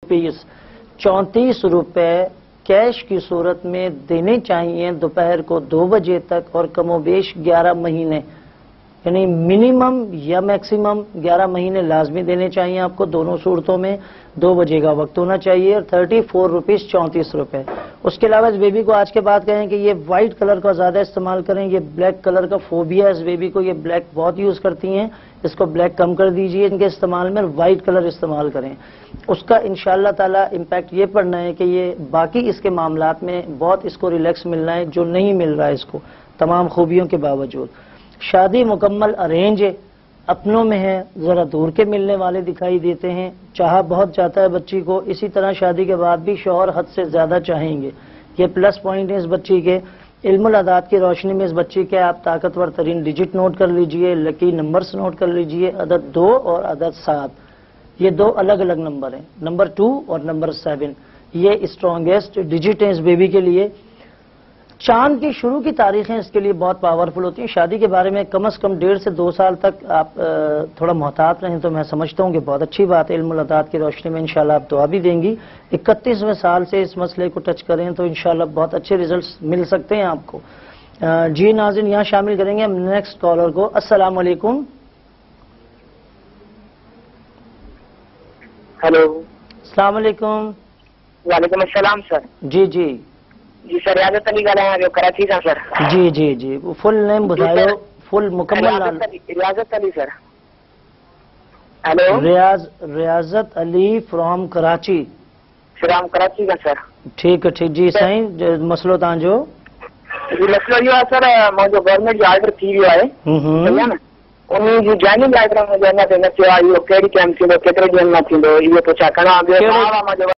Rupees 34 रुपए cash की सूरत में देने चाहिए दोपहर को 2 बजे तक और कमोबेश 11 महीने, यानी मिनिमम या मैक्सिमम 11 महीने लाजमी देने चाहिए आपको। दोनों सूरतों में 2 बजे का वक्त होना चाहिए और 34 रुपीस 34 रुपए। उसके अलावा इस बेबी को आज के बाद कहें कि ये व्हाइट कलर का ज्यादा इस्तेमाल करें, ये ब्लैक कलर का फोबिया है इस बेबी को, ये ब्लैक बहुत यूज करती हैं, इसको ब्लैक कम कर दीजिए इनके इस्तेमाल में, व्हाइट कलर इस्तेमाल करें। उसका इंशाअल्लाह ताला इम्पैक्ट ये पड़ना है कि ये बाकी इसके मामलात में बहुत इसको रिलैक्स मिलना है जो नहीं मिल रहा है इसको तमाम खूबियों के बावजूद। शादी मुकम्मल अरेंज है, अपनों में है, जरा दूर के मिलने वाले दिखाई देते हैं, चाहा बहुत चाहता है बच्ची को, इसी तरह शादी के बाद भी शौहर हद से ज्यादा चाहेंगे। ये प्लस पॉइंट है इस बच्ची के। इल्मुल अदाद की रोशनी में इस बच्ची के आप ताकतवर तरीन डिजिट नोट कर लीजिए, लकी नंबर्स नोट कर लीजिए, अदद 2 और अदद 7, ये 2 अलग अलग नंबर हैं, नंबर 2 और नंबर 7, ये स्ट्रॉन्गेस्ट डिजिट हैं इस बेबी के लिए। चांद की शुरू की तारीखें इसके लिए बहुत पावरफुल होती हैं। शादी के बारे में कम से कम 1.5 से 2 साल तक आप थोड़ा मोहतात रहें तो मैं समझता हूं कि बहुत अच्छी बात है। इल्मुल अदाद की रोशनी में इंशाल्लाह आप दुआ भी देंगी। 31वें साल से इस मसले को टच करें तो इंशाल्लाह बहुत अच्छे रिजल्ट्स मिल सकते हैं आपको। जी नाज़रीन, यहां शामिल करेंगे हम नेक्स्ट कॉलर को। अस्सलाम वालेकुम। हेलो। अस्सलाम वालेकुम। वालेकुम अस्सलाम सर। जी जी जी सर, रियाजत अली ॻाल्हायां पियो कराची सां सर। जी जी जी, फुल नेम ॿुधायो, फुल मुकम्मल नालो। Riyazat Ali sir. Hello. Riyazat Ali from Karachi. From Karachi का सर। ठीक है, ठीक जी साईं, मसलो तव्हांजो? जी मसलो इहो आहे सर, मुंहिंजो गवर्नमेंट जो ऑर्डर थी वियो आहे, सही आहे न, उन जी जॉइनिंग ऑर्डर मुंहिंजो अञा ताईं न थियो आहे। इहो कहिड़ी टाइम थींदो, केतिरे ॾींहंनि में थींदो, इहो पोइ छा करिणो आहे?